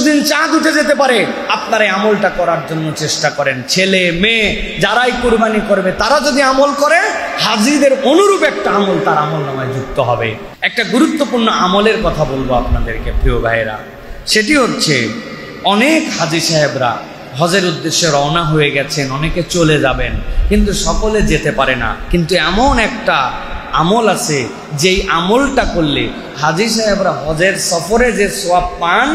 পরশুদিন চাঁদ উঠে যেতে পারে। আপনারা এই আমলটা করার জন্য চেষ্টা করেন। ছেলে মেয়ে যারাই কুরবানি করবে তারা যদি আমল করে, হাজিদের অনুরূপ একটা আমল তার আমল নামায় যুক্ত হবে। একটা গুরুত্বপূর্ণ আমলের কথা বলবো আপনাদেরকে প্রিয় ভাইয়েরা, সেটি হচ্ছে অনেক হাজি সাহেবরা হজের উদ্দেশ্যে রওনা হয়ে গেছেন, অনেকে চলে যাবেন, কিন্তু সকলে যেতে পারে না। কিন্তু এমন একটা আমল আছে যেই আমলটা করলে হাজি সাহেবরা হজের সফরে যে সওয়াব পান,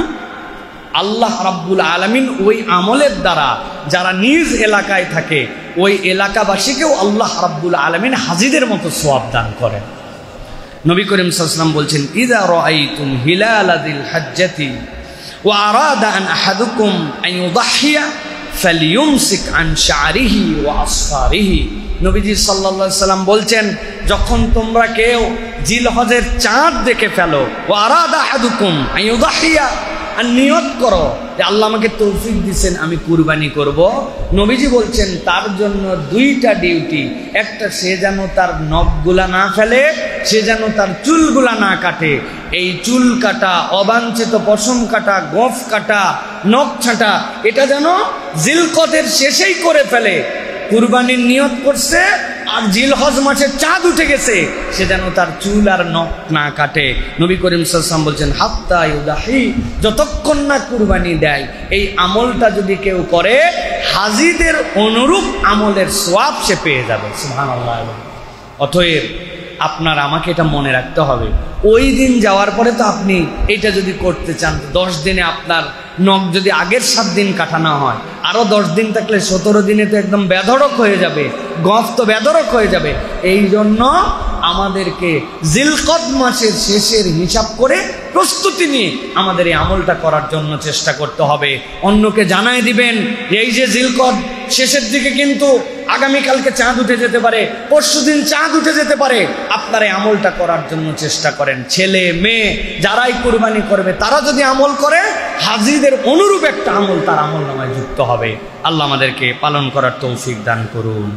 আল্লাহ রাব্বুল আলামিন ওই আমলের দ্বারা যারা নিজ এলাকায় থাকে ওই এলাকাবাসীকেও আল্লাহ রাব্বুল আলামিন হাজিদের মতো সওয়াব দান করেন। নবী করিম সাল্লাল্লাহু আলাইহি ওয়াসাল্লাম বলছেন, ইযা রাআইতুম হিলালাযিল হজ্জাতি ওয়া আরাদা আন আহাদুকুম আন ইউদাহহিয়া ফালিয়ুমসিক আন শা'রিহি ওয়া আসফারিহি। নবীজি সাল্লাল্লাহু আলাইহি ওয়াসাল্লাম বলছেন, যখন তোমরা কেউ জিলহজের চাঁদ দেখে ফেলো, ওয়া আরাদা আহাদুকুম আন ইউদাহহিয়া, আর নিয়ত করো যে আল্লাহ আমাকে তৌফিক দিয়েছেন আমি কুরবানি করব, নবীজি বলছেন তার জন্য দুইটা ডিউটি। একটা, সে যেন তার নখগুলা না ফেলে, সে যেন তার চুলগুলা না কাটে। এই চুল কাটা, অবাঞ্ছিত পশম কাটা, গোঁফ কাটা, নখ ছাঁটা, এটা যেন জিলকদের শেষেই করে ফেলে। কুরবানির নিয়ত করছে আর জিলহজ মাসে চাঁদ উঠে গেছে, সে যেন তার চুল আর নখ না কাটে। নবী করিম সাল্লাল্লাহু আলাইহি ওয়াসাল্লাম বলছেন, হাত্তা ইউদাহি, যতক্ষণ না কুরবানি দেয়। এই আমলটা যদি কেউ করে, হাজিদের অনুরূপ আমলের সওয়াব সে পেয়ে যাবে। সুবহানাল্লাহ। অতএব আপনার আমাকে এটা মনে রাখতে হবে, ওই দিন যাওয়ার পরে তো আপনি এটা যদি করতে চান, 10 দিনে আপনার নখ যদি আগের 7 দিন কাটানো হয়, আরো 10 দিন থাকলে 17 দিনে তো একদম বেধড়ক হয়ে যাবে, গফ তো বেধড়ক হয়ে যাবে। এই জন্য আমাদেরকে জিলকদ মাসের শেষের হিসাব করে প্রস্তুতি নিয়ে আমাদের এই আমলটা করার জন্য চেষ্টা করতে হবে। অন্যকে জানায় দিবেন এই যে জিলকদ শেষের দিকে কিন্তু আগামীকালকে চাঁদ উঠে যেতে পারে, পরশুদিন চাঁদ উঠে যেতে পারে। আপনারা এই আমলটা করার জন্য চেষ্টা করেন। ছেলে মেয়ে যারাই কুরবানি করবে তারা যদি আমল করে, হাজিদের অনুরূপ একটা আমল তার আমল নামায় যুক্ত হবে। আল্লাহ আমাদেরকে পালন করার তৌফিক দান করুন।